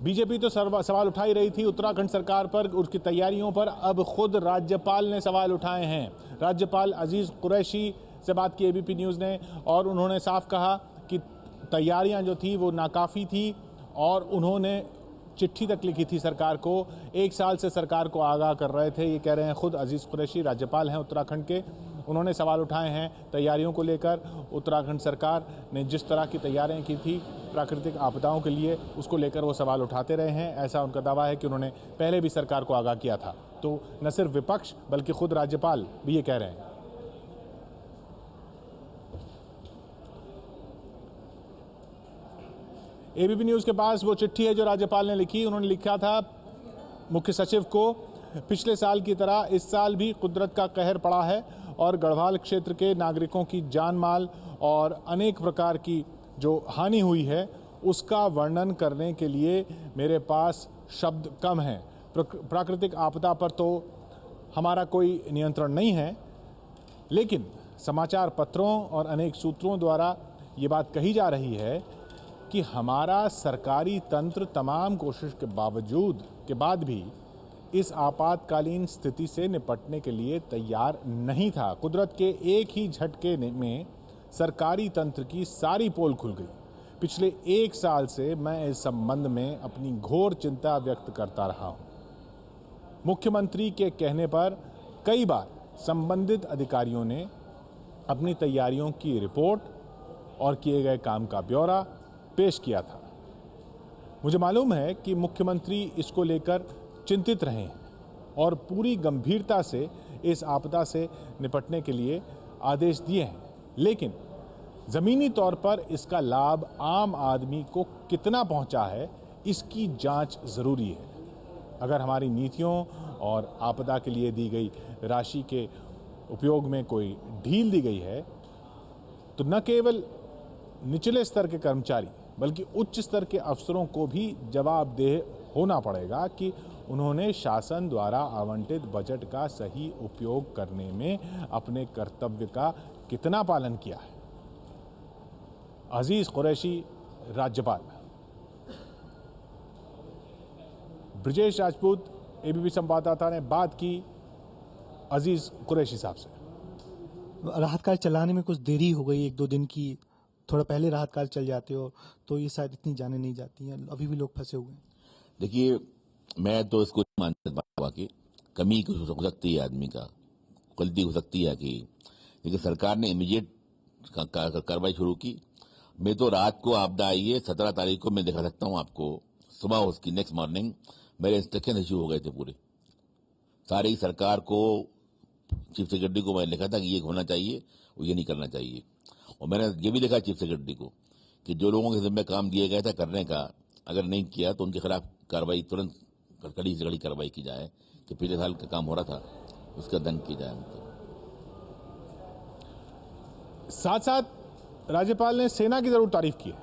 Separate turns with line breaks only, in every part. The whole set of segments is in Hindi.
बीजेपी तो सवाल उठा ही रही थी उत्तराखंड सरकार पर, उसकी तैयारियों पर। अब खुद राज्यपाल ने सवाल उठाए हैं। राज्यपाल अजीज कुरैशी से बात की एबीपी न्यूज़ ने, और उन्होंने साफ कहा कि तैयारियां जो थी वो नाकाफ़ी थी, और उन्होंने चिट्ठी तक लिखी थी सरकार को। 1 साल से सरकार को आगाह कर रहे थे, ये कह रहे हैं खुद अजीज कुरैशी, राज्यपाल हैं उत्तराखंड के। उन्होंने सवाल उठाए हैं तैयारियों को लेकर। उत्तराखंड सरकार ने जिस तरह की तैयारियां की थी प्राकृतिक आपदाओं के लिए, उसको लेकर वो सवाल उठाते रहे हैं। ऐसा उनका दावा है कि उन्होंने पहले भी सरकार को आगाह किया था। तो न सिर्फ विपक्ष बल्कि खुद राज्यपाल भी ये कह रहे हैं। एबीपी न्यूज़ के पास वो चिट्ठी है जो राज्यपाल ने लिखी। उन्होंने लिखा था मुख्य सचिव को, पिछले साल की तरह इस साल भी कुदरत का कहर पड़ा है और गढ़वाल क्षेत्र के नागरिकों की जान माल और अनेक प्रकार की जो हानि हुई है उसका वर्णन करने के लिए मेरे पास शब्द कम हैं। प्राकृतिक आपदा पर तो हमारा कोई नियंत्रण नहीं है, लेकिन समाचार पत्रों और अनेक सूत्रों द्वारा ये बात कही जा रही है कि हमारा सरकारी तंत्र तमाम कोशिश के बाद भी इस आपातकालीन स्थिति से निपटने के लिए तैयार नहीं था। कुदरत के एक ही झटके में सरकारी तंत्र की सारी पोल खुल गई। पिछले 1 साल से मैं इस संबंध में अपनी घोर चिंता व्यक्त करता रहा हूं। मुख्यमंत्री के कहने पर कई बार संबंधित अधिकारियों ने अपनी तैयारियों की रिपोर्ट और किए गए काम का ब्यौरा पेश किया था। मुझे मालूम है कि मुख्यमंत्री इसको लेकर चिंतित रहे हैं और पूरी गंभीरता से इस आपदा से निपटने के लिए आदेश दिए हैं, लेकिन ज़मीनी तौर पर इसका लाभ आम आदमी को कितना पहुंचा है, इसकी जांच ज़रूरी है। अगर हमारी नीतियों और आपदा के लिए दी गई राशि के उपयोग में कोई ढील दी गई है, तो न केवल निचले स्तर के कर्मचारी बल्कि उच्च स्तर के अफसरों को भी जवाबदेह होना पड़ेगा कि उन्होंने शासन द्वारा आवंटित बजट का सही उपयोग करने में अपने कर्तव्य का कितना पालन किया है। अजीज कुरैशी, राज्यपाल। ब्रजेश राजपूत, एबीपी संवाददाता ने बात की अजीज कुरैशी साहब से।
राहत कार्य चलाने में कुछ देरी हो गई, 1-2 दिन की। थोड़ा पहले राहत कार्य चल जाते हो तो ये शायद इतनी जाने नहीं जाती हैं। अभी भी लोग फंसे हुए हैं। देखिए,
मैं तो इसको मानता कि कमी हो सकती है, आदमी का गलती हो सकती है कि लेकिन सरकार ने इमीडिएट कार्रवाई शुरू की। मैं तो रात को आपदा आई है 17 तारीख को, मैं दिखा सकता हूँ आपको। सुबह उसकी नेक्स्ट मॉर्निंग मेरे इंस्ट्रक्शन इश्यू हो गए थे पूरे सारी सरकार को। चीफ सेक्रेटरी को मैंने लिखा था कि ये होना चाहिए और ये नहीं करना चाहिए, और मैंने ये भी लिखा चीफ सेक्रेटरी को कि जो लोगों के जिम्मे काम दिए गए थे करने का, अगर नहीं किया तो उनके खिलाफ कार्रवाई, तुरंत कड़ी से कड़ी कार्रवाई की जाए। कि पिछले साल का काम हो रहा था उसका दंड की जाए।
साथ साथ राज्यपाल ने सेना की जरूर तारीफ की है।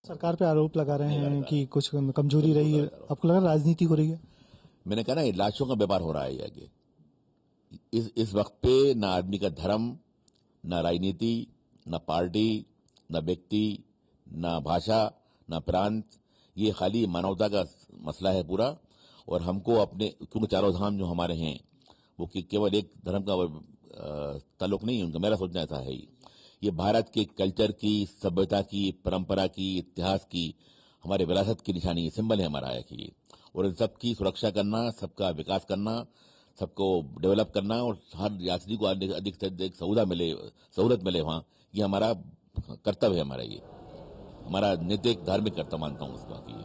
सरकार पे आरोप लगा रहे हैं कि कुछ कमजोरी रही है। आपको लगा राजनीति हो रही है?
मैंने कहा ना, लाशों का व्यापार हो रहा है आगे। इस वक्त पे ना आदमी का धर्म, ना राजनीति, ना पार्टी, ना व्यक्ति, ना भाषा, ना प्रांत, ये खाली मानवता का मसला है पूरा। और हमको अपने, क्योंकि चारों धाम जो हमारे हैं वो केवल एक धर्म का ताल्लुक नहीं है उनका, मेरा सोचना ऐसा है। ये भारत के कल्चर की, सभ्यता की, परंपरा की, इतिहास की, हमारे विरासत की निशानी, सिंबल है हमारा है कि, और इन सबकी सुरक्षा करना, सबका विकास करना, सबको डेवलप करना और हर यात्री को अधिक से अधिक सहूलत मिले वहाँ, ये हमारा कर्तव्य है। हमारा ये हमारा नैतिक धार्मिक कर्तव्य मानता हूँ उसका कि